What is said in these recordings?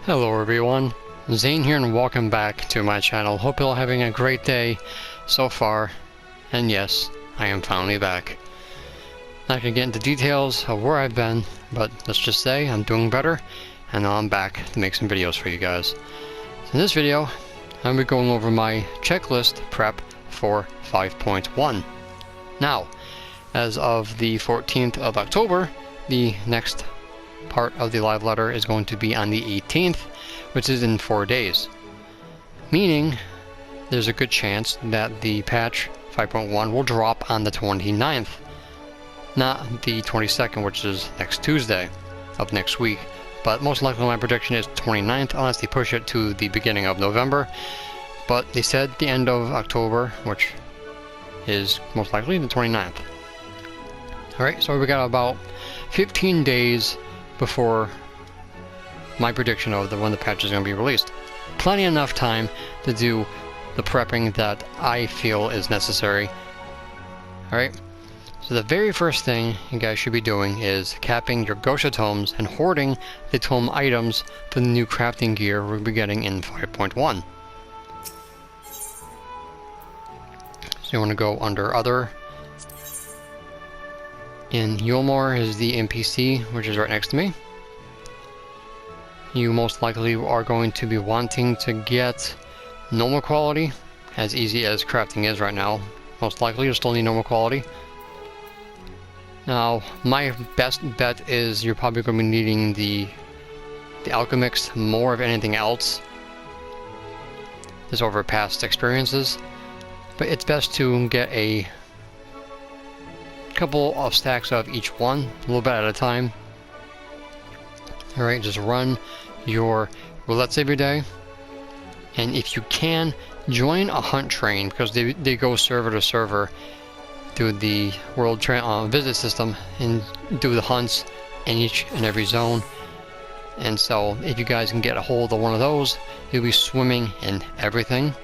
Hello everyone, Zane here and welcome back to my channel. Hope you're all having a great day so far, and yes, I am finally back. Not gonna get into details of where I've been, but let's just say I'm doing better, and now I'm back to make some videos for you guys. So in this video, I'm gonna be going over my checklist prep for 5.1. Now, as of the 14th of October, the next part of the live letter is going to be on the 18th, which is in 4 days. Meaning, there's a good chance that the patch 5.1 will drop on the 29th, not the 22nd, which is next Tuesday of next week. But most likely my prediction is 29th, unless they push it to the beginning of November. But they said the end of October, which is most likely the 29th. Alright, so we got about 15 days before my prediction of when the patch is going to be released. Plenty enough time to do the prepping that I feel is necessary. Alright, so the very first thing you guys should be doing is capping your Gosha tomes and hoarding the tome items for the new crafting gear we'll be getting in 5.1. So you want to go under Other. In Yulmore is the NPC, which is right next to me. You most likely are going to be wanting to get normal quality, as easy as crafting is right now. Most likely you'll still need normal quality. Now, my best bet is you're probably going to be needing the Alchemix more of anything else. This over past experiences. But it's best to get a couple of stacks of each one, a little bit at a time. Alright, just run your roulettes every day, and if you can, join a hunt train, because they go server to server through the world visit system and do the hunts in each and every zone. And so if you guys can get a hold of one of those, you'll be swimming in everything.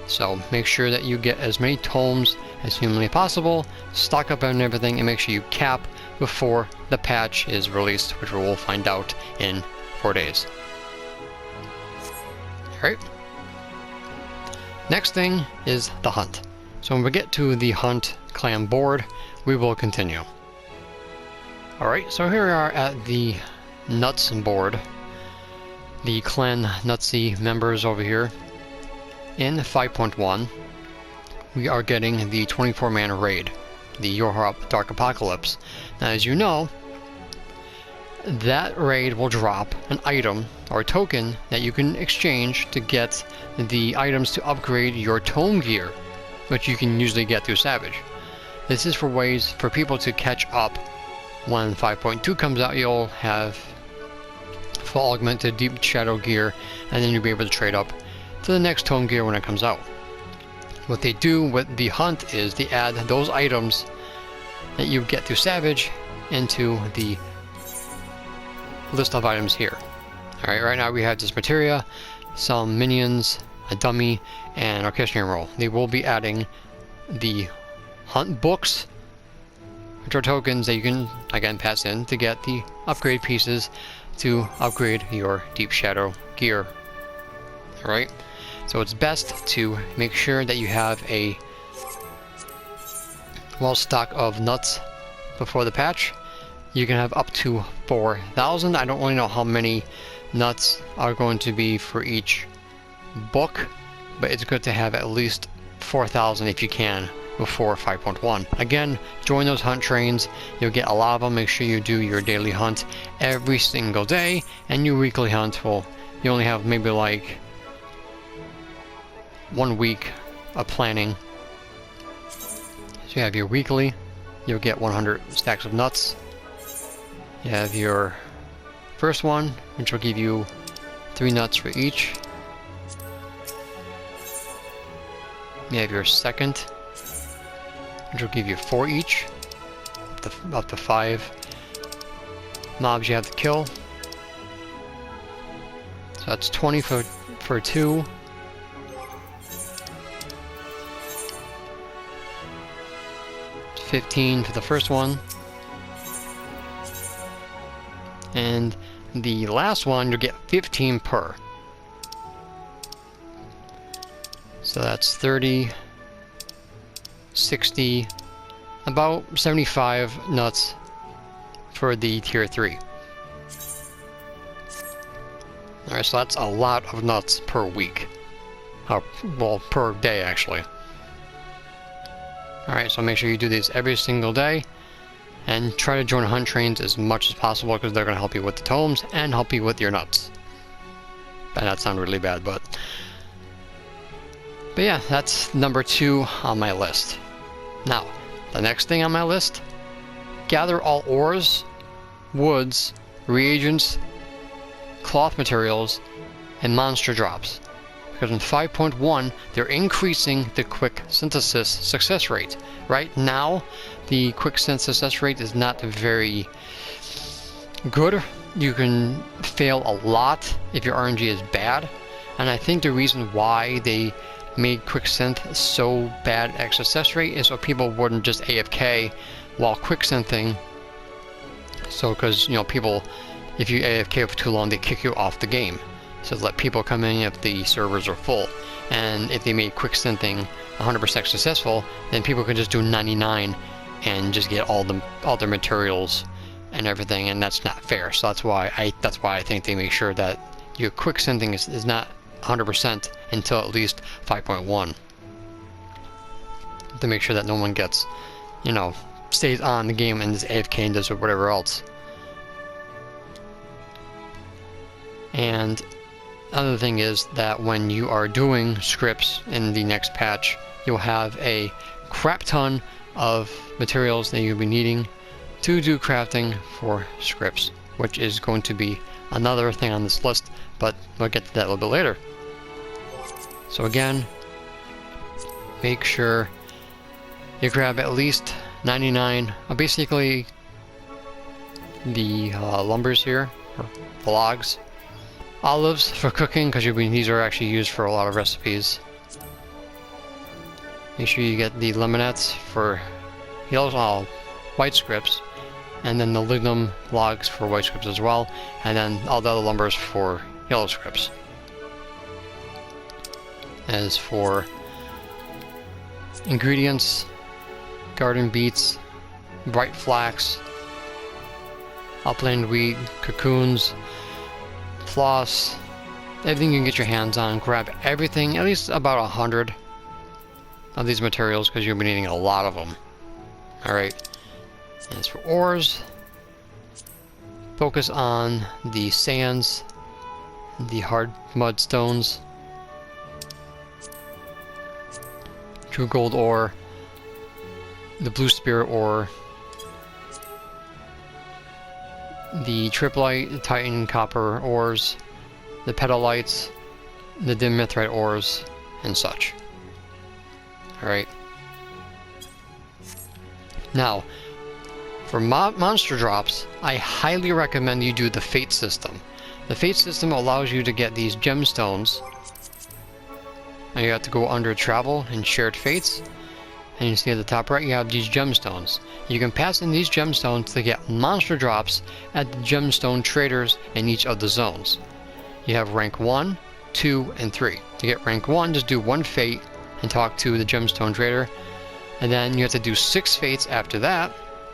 So make sure that you get as many tomes as humanly possible, stock up on everything, and make sure you cap before the patch is released, which we will find out in 4 days. Alright. Next thing is the hunt. So when we get to the hunt clan board, we will continue. Alright, so here we are at the Nuts board. The clan Nutsy members over here. In 5.1, we are getting the 24-man raid, the Yorhop Dark Apocalypse. Now, as you know, that raid will drop an item or a token that you can exchange to get the items to upgrade your tome gear, which you can usually get through Savage. This is for ways for people to catch up. When 5.2 comes out, you'll have full augmented deep shadow gear, and then you'll be able to trade up to the next tome gear when it comes out. What they do with the hunt is they add those items that you get through Savage into the list of items here. Alright, right now we have this materia, some minions, a dummy, and orchestrion roll. They will be adding the hunt books, which are tokens that you can again pass in to get the upgrade pieces to upgrade your deep shadow gear. Alright, so it's best to make sure that you have a stock of nuts before the patch. You can have up to 4,000. I don't really know how many nuts are going to be for each book, but it's good to have at least 4,000 if you can before 5.1. Again, join those hunt trains. You'll get a lot of them. Make sure you do your daily hunt every single day, and your weekly hunt will, you only have maybe like 1 week of planning. So you have your weekly, you'll get 100 stacks of nuts. You have your first one, which will give you 3 nuts for each. You have your second, which will give you 4 each, up to 5 mobs you have to kill. So that's 20 for 2. 15 for the first one, and the last one, you'll get 15 per. So that's 30, 60, about 75 nuts for the tier 3. Alright, so that's a lot of nuts per week. Well, per day actually. Alright, so make sure you do these every single day. And try to join hunt trains as much as possible because they're going to help you with the tomes and help you with your nuts. And that sounded really bad, but yeah, that's number 2 on my list. Now, the next thing on my list, gather all ores, woods, reagents, cloth materials, and monster drops. Because in 5.1, they're increasing the quick synthesis success rate. Right now, the quick synthesis rate is not very good. You can fail a lot if your RNG is bad. And I think the reason why they made quick synth so bad at success rate is so people wouldn't just AFK while quick synthing. So, because, you know, people, if you AFK for too long, they kick you off the game. So let people come in if the servers are full. And if they made quick synthing 100% successful, then people can just do 99 and just get all their materials and everything, and that's not fair. So that's why I think they make sure that your quick synthing is not 100% until at least 5.1. To make sure that no one gets, you know, stays on the game and is AFK and does whatever else. And another thing is that when you are doing scripts in the next patch, you'll have a crap ton of materials that you'll be needing to do crafting for scripts, which is going to be another thing on this list, but we'll get to that a little bit later. So again, make sure you grab at least 99, basically the lumbers here, or the logs. Olives for cooking, because these are actually used for a lot of recipes. Make sure you get the lemonettes for yellow, white scripts, and then the lignum logs for white scripts as well, and then all the other lumbers for yellow scripts. As for ingredients, garden beets, bright flax, upland wheat, cocoons, floss, everything you can get your hands on. Grab everything, at least about 100 of these materials, because you'll be needing a lot of them. Alright, as for ores, focus on the sands, the hard mud stones, true gold ore, the blue spirit ore, the triplite, titan copper ores, the pedalites, the dim mithrite ores, and such. Alright. Now, for monster drops, I highly recommend you do the fate system. The fate system allows you to get these gemstones, and you have to go under travel and shared fates, and you see at the top right you have these gemstones. You can pass in these gemstones to get monster drops at the gemstone traders in each of the zones. You have rank 1, 2, and 3. To get rank 1, just do 1 fate and talk to the gemstone trader, and then you have to do 6 fates after that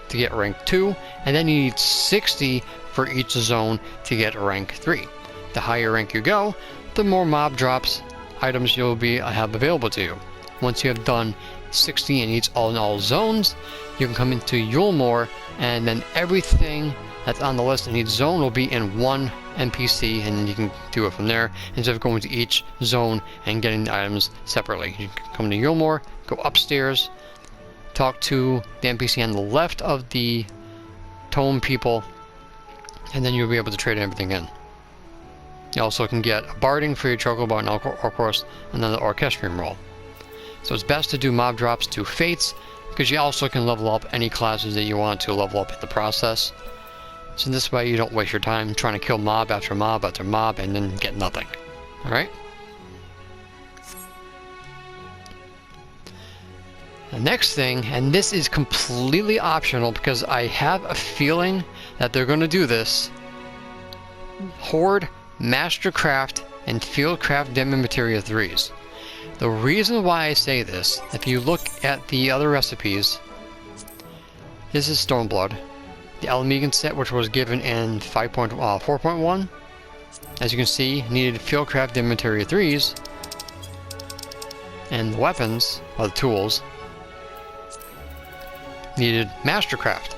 to get rank 2, and then you need 60 for each zone to get rank 3. The higher rank you go, the more mob drops items you'll have available to you. Once you have done 60 in all zones, you can come into Yulmore, and then everything that's on the list in each zone will be in one NPC, and then you can do it from there instead of going to each zone and getting the items separately. You can come to Yulmore, go upstairs, talk to the NPC on the left of the tome people, and then you'll be able to trade everything in. You also can get a barding for your chocobo and of course another orchestrium roll. So it's best to do mob drops to fates, because you also can level up any classes that you want to level up in the process. So this way you don't waste your time trying to kill mob after mob after mob and then get nothing. Alright? The next thing, and this is completely optional because I have a feeling that they're going to do this, hoard Mastercraft and Fieldcraft Demo Materia 3s. The reason why I say this, if you look at the other recipes, this is Stormblood, the Almegan set, which was given in 4.1. As you can see, needed Fieldcraft Demo Materia 3s, and the weapons, or the tools, needed Mastercraft.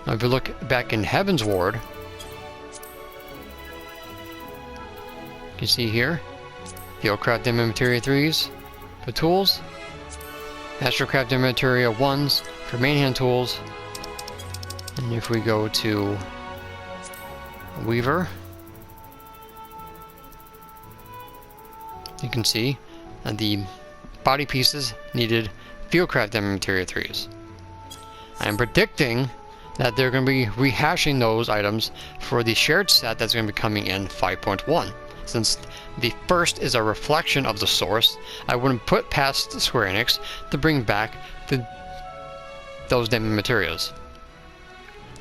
Now if you look back in Heaven's Ward, you can see here, Fieldcraft Demo Materia 3s for tools, Mastercraft Demo Materia 1s for main hand tools, and if we go to Weaver, you can see the body pieces needed Fieldcraft Demo Materia 3s. I'm predicting that they're going to be rehashing those items for the shared set that's going to be coming in 5.1. Since the first is a reflection of the source, I wouldn't put past Square Enix to bring back those demo materials.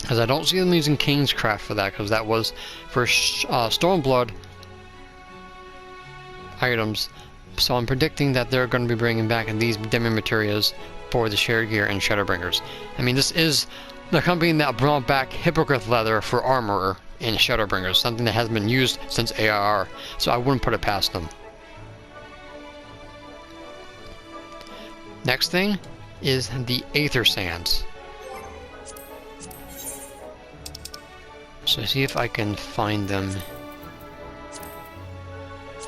Because I don't see them using Kingscraft for that, because that was for Stormblood items. So I'm predicting that they're going to be bringing back these demo materials for the shared gear and Shadowbringers. I mean, this is the company that brought back Hippogriff leather for armor in Shadowbringers, something that hasn't been used since ARR, so I wouldn't put it past them. Next thing is the Aether Sands. So see if I can find them.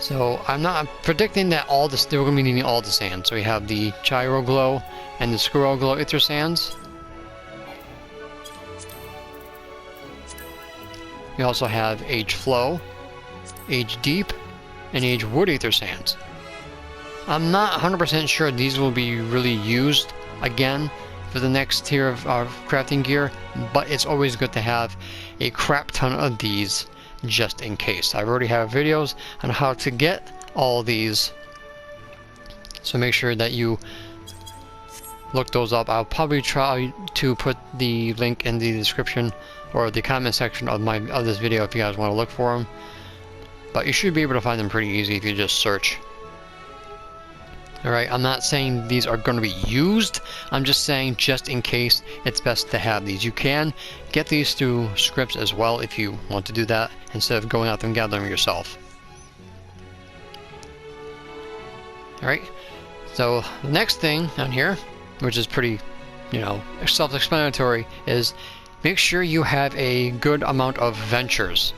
So I'm predicting that they're going to be needing all the sands. So we have the Gyro Glow and the Squirrel Glow Aether Sands. We also have Age Flow, Age Deep, and Age Wood Aether Sands. I'm not 100% sure these will be really used again for the next tier of crafting gear, but it's always good to have a crap ton of these just in case. I already have videos on how to get all these, so make sure that you look those up. I'll probably try to put the link in the description or the comment section of this video if you guys want to look for them, but you should be able to find them pretty easy if you just search. Alright, I'm not saying these are going to be used, I'm just saying just in case it's best to have these. You can get these through scripts as well if you want to do that, instead of going out and gathering them yourself. Alright, so the next thing on here, which is pretty, self-explanatory, is make sure you have a good amount of ventures.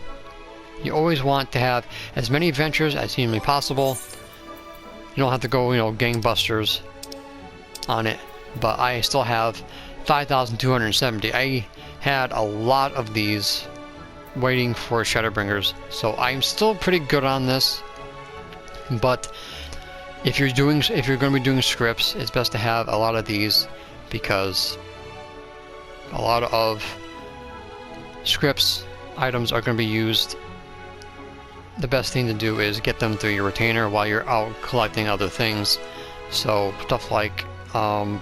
You always want to have as many ventures as humanly possible. You don't have to go, gangbusters on it, but I still have 5,270. I had a lot of these waiting for Shadowbringers, so I'm still pretty good on this. But if you're going to be doing scripts, it's best to have a lot of these, because a lot of scripts items are going to be used. The best thing to do is get them through your retainer while you're out collecting other things. So stuff like for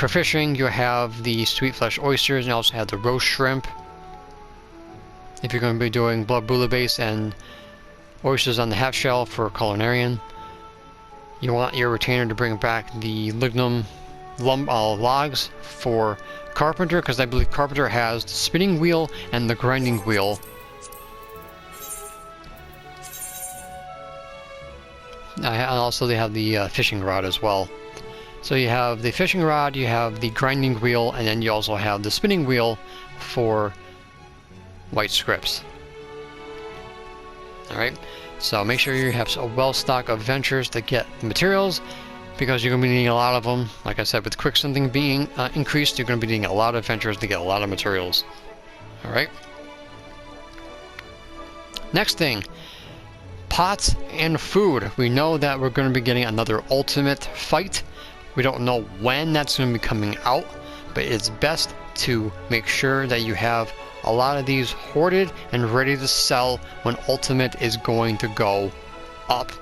fishing, you have the sweet flesh oysters, and you also have the roast shrimp. If you're going to be doing blood bouillabaisse and oysters on the half shell for culinarian, you want your retainer to bring back the lignum logs for carpenter, because I believe carpenter has the spinning wheel and the grinding wheel. And also they have the fishing rod as well. So you have the fishing rod, you have the grinding wheel, and then you also have the spinning wheel for white scripts. Alright, so make sure you have a well stock of ventures to get the materials, because you're going to be needing a lot of them. Like I said, with quick something being increased, you're going to be needing a lot of ventures to get a lot of materials. Alright. Next thing, pots and food. We know that we're going to be getting another ultimate fight. We don't know when that's going to be coming out, but it's best to make sure that you have a lot of these hoarded and ready to sell when ultimate is going to go up.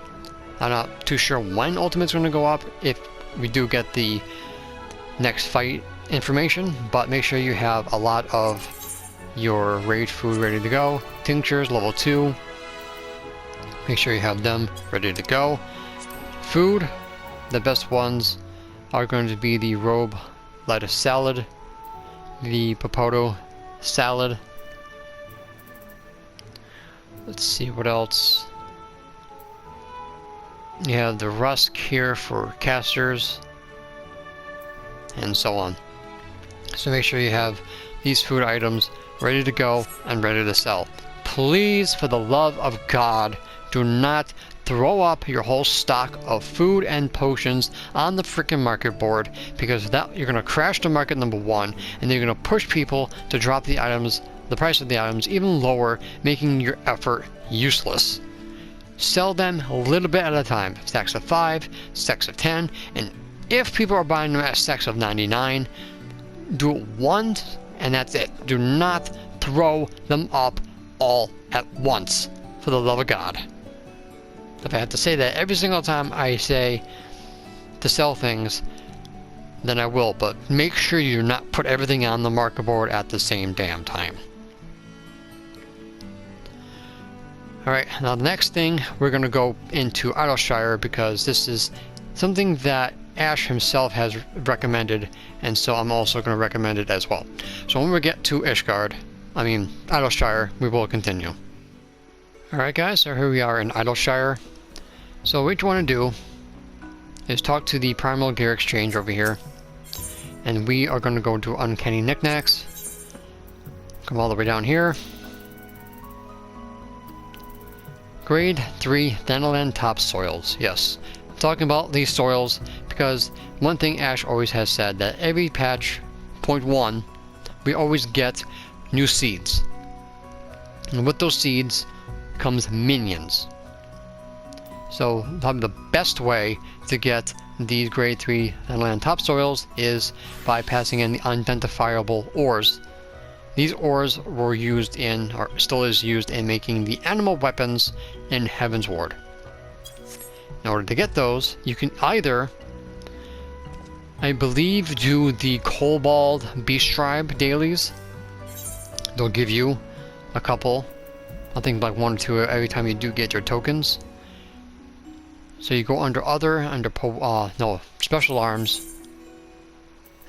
I'm not too sure when ultimate's going to go up if we do get the next fight information, but make sure you have a lot of your rage food ready to go. Tinctures, level 2. Make sure you have them ready to go. Food, the best ones are going to be the robe lettuce salad, the potato salad. Let's see what else. You have the rusk here for casters, and so on. So make sure you have these food items ready to go and ready to sell. Please, for the love of God, do not throw up your whole stock of food and potions on the freaking market board, because that you're going to crash the market, number one, and then you're going to push people to drop the items, the price of the items even lower, making your effort useless. Sell them a little bit at a time. Stacks of 5, stacks of 10, and if people are buying them at stacks of 99, do it once and that's it. Do not throw them up all at once, for the love of God. If I have to say that every single time I say to sell things, then I will, but make sure you do not put everything on the market board at the same damn time. Alright, now the next thing, we're going to go into Shire, because this is something that Ash himself has recommended, and so I'm also going to recommend it as well. So when we get to Shire, we will continue. Alright guys, so here we are in Shire. So what you want to do is talk to the Primal Gear Exchange over here, and we are going to go to Uncanny Knickknacks. Come all the way down here. Grade 3 Thanalan Topsoils. Yes, I'm talking about these soils because one thing Ash always has said, that every patch, point 1, we always get new seeds. And with those seeds comes minions. So probably the best way to get these grade 3 Thanalan Topsoils is by passing in the unidentifiable ores. These ores were used in, or still is used in, making the animal weapons in Heaven's Ward. In order to get those, you can either, I believe, do the Kobold Beast Tribe dailies. They'll give you a couple, I think like 1 or 2 every time you do get your tokens. So you go under other, special arms.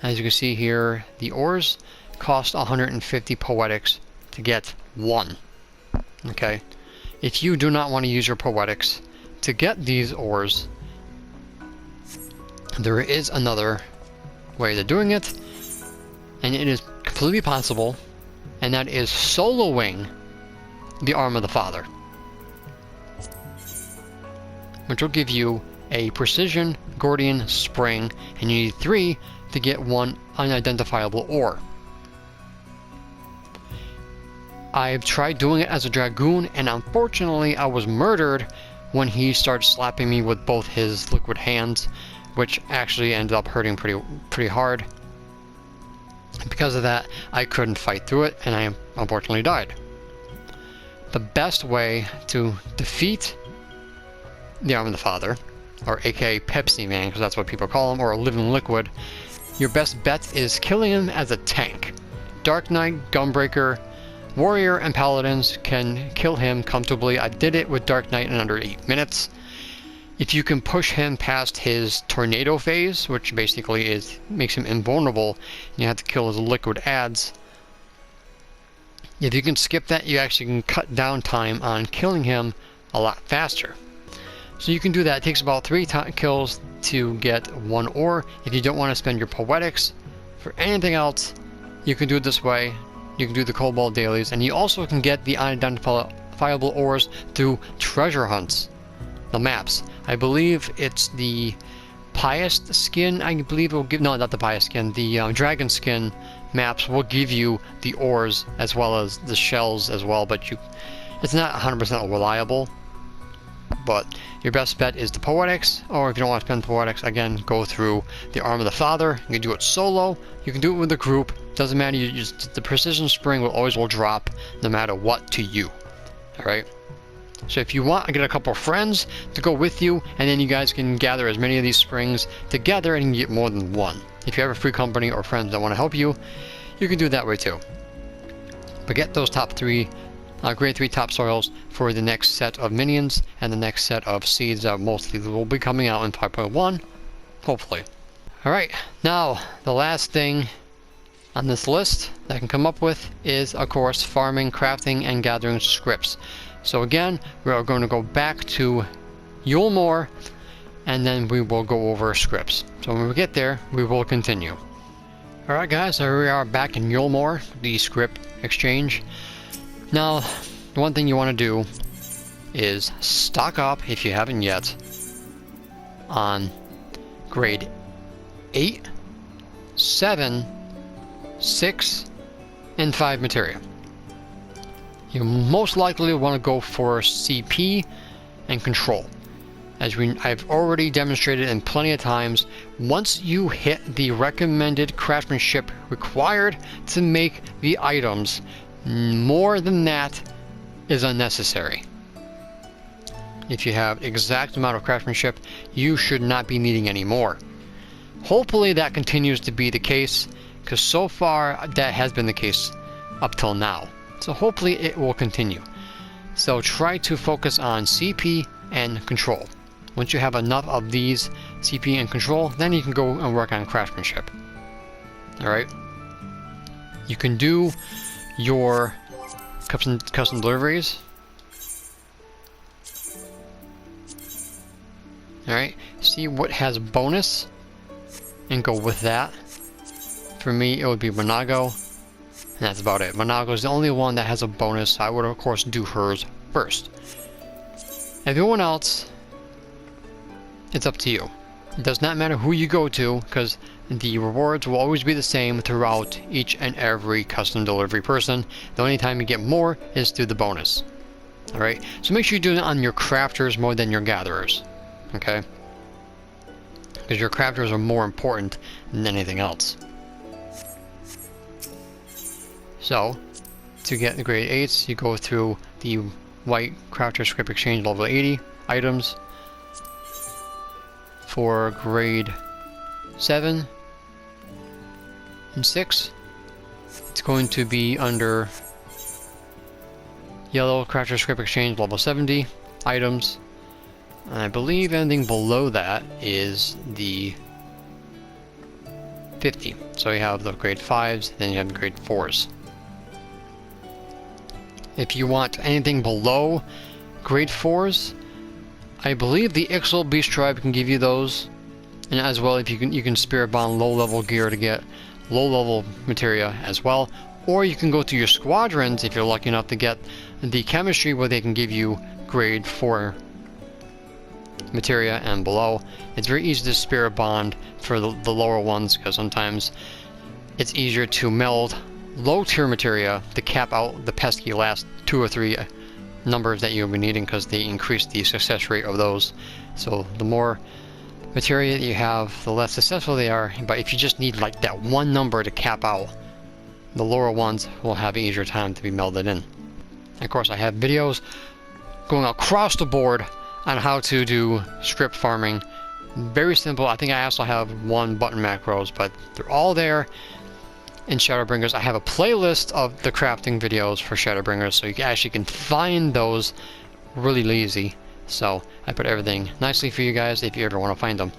As you can see here, the ores cost 150 poetics to get 1. Okay, if you do not want to use your poetics to get these ores, there is another way of doing it, and it is completely possible, and that is soloing the Arm of the Father, which will give you a Precision Gordian Spring, and you need 3 to get 1 unidentifiable ore. I've tried doing it as a Dragoon, and unfortunately I was murdered when he started slapping me with both his liquid hands, which actually ended up hurting pretty hard. Because of that, I couldn't fight through it, and I unfortunately died. The best way to defeat the Arm of the Father, or aka Pepsi Man, because that's what people call him, or a living liquid, your best bet is killing him as a tank. Dark Knight, Gunbreaker, Warrior, and Paladins can kill him comfortably. I did it with Dark Knight in under 8 minutes. If you can push him past his tornado phase, which basically makes him invulnerable, and you have to kill his liquid adds. If you can skip that, you actually can cut down time on killing him a lot faster. So you can do that. It takes about 3 kills to get 1 ore. If you don't want to spend your poetics for anything else, you can do it this way. You can do the Kobold dailies, and you also can get the unidentifiable ores through treasure hunts. The maps. I believe it's the Pious skin, I believe it will give, no, not the Pious skin, the Dragon skin maps will give you the ores as well as the shells as well, but it's not 100% reliable. But your best bet is the poetics, or if you don't want to spend poetics, again, go through the Arm of the Father. You can do it solo, you can do it with a group, doesn't matter, the Precision Spring will drop no matter what to you. Alright? So if you want, I get a couple of friends to go with you, and then you guys can gather as many of these springs together and get more than 1. If you have a free company or friends that want to help you, you can do it that way too. But get those top 3 grade 3 topsoils for the next set of minions and the next set of seeds that mostly will be coming out in 5.1, hopefully. Alright, now the last thing on this list that I can come up with is, of course, farming, crafting, and gathering scripts. So again, we are going to go back to Yulmore, and then we will go over scripts. So when we get there, we will continue. Alright guys, so here we are back in Yulmore, the script exchange. Now, one thing you want to do is stock up, if you haven't yet, on grade 8, 7, 6, and 5 materia. You most likely want to go for CP and control. As I've already demonstrated in plenty of times, once you hit the recommended craftsmanship required to make the items, more than that is unnecessary. If you have exact amount of craftsmanship, you should not be needing any more. Hopefully that continues to be the case, because so far that has been the case up till now. So hopefully it will continue. So try to focus on CP and control. Once you have enough of these CP and control, then you can go and work on craftsmanship. Alright? You can do your custom deliveries. Alright? See what has bonus and go with that. For me, it would be Monago, and that's about it. Monago is the only one that has a bonus, so I would of course do hers first. Everyone else, it's up to you. It does not matter who you go to, because the rewards will always be the same throughout each and every custom delivery person. The only time you get more is through the bonus. Alright, so make sure you do it on your crafters more than your gatherers. Okay? Because your crafters are more important than anything else. So, to get the grade 8s, you go through the white crafter script exchange level 80 items. For grade 7 and 6, it's going to be under yellow crafter script exchange level 70 items. And I believe anything below that is the 50. So you have the grade 5s, then you have the grade 4s. If you want anything below grade 4s, I believe the Ixal Beast Tribe can give you those. And as well, if you can spirit bond low level gear to get low level materia as well. Or you can go to your squadrons if you're lucky enough to get the chemistry where they can give you grade 4 materia and below. It's very easy to spirit bond for the lower ones, because sometimes it's easier to meld low tier materia to cap out the pesky last 2 or 3 numbers that you'll be needing, because they increase the success rate of those. So the more materia that you have, the less successful they are. But if you just need like that one number to cap out, the lower ones will have an easier time to be melded in. Of course, I have videos going across the board on how to do script farming. Very simple. I think I also have 1 button macros, but they're all there in Shadowbringers. I have a playlist of the crafting videos for Shadowbringers, so you actually can find those really easy. So I put everything nicely for you guys if you ever want to find them.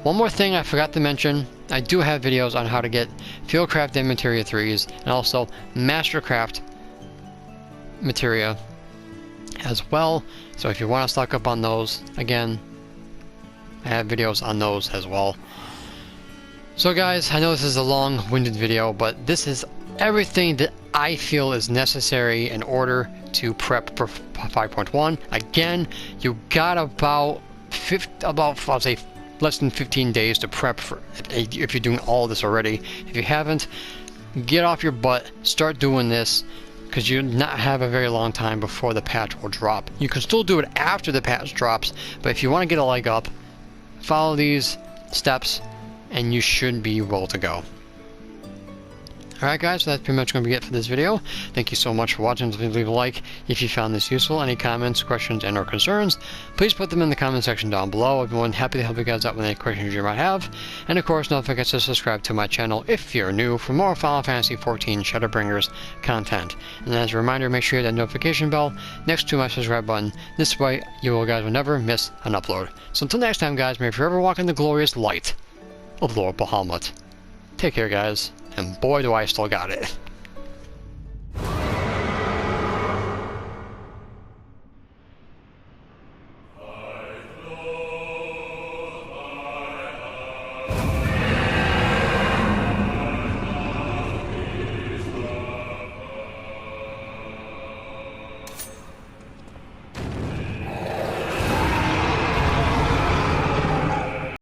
One more thing I forgot to mention, I do have videos on how to get Fieldcraft and Materia 3s, and also Mastercraft Materia as well. So if you want to stock up on those, again, I have videos on those as well. So guys, I know this is a long-winded video, but this is everything that I feel is necessary in order to prep for 5.1. Again, you got about I'll say less than 15 days to prep for, if you're doing all this already. If you haven't, get off your butt, start doing this, because you do not have a very long time before the patch will drop. You can still do it after the patch drops, but if you want to get a leg up, follow these steps and you should be well to go. Alright guys, so that's pretty much going to be it for this video. Thank you so much for watching. Please leave a like if you found this useful. Any comments, questions, and or concerns, please put them in the comment section down below. I'd be more than happy to help you guys out with any questions you might have. And of course, don't forget to subscribe to my channel if you're new for more Final Fantasy XIV Shadowbringers content. And as a reminder, make sure you hit that notification bell next to my subscribe button. This way, you guys will never miss an upload. So until next time guys, may you forever walk in the glorious light of Lord Bahamut. Take care guys. And boy, do I still got it.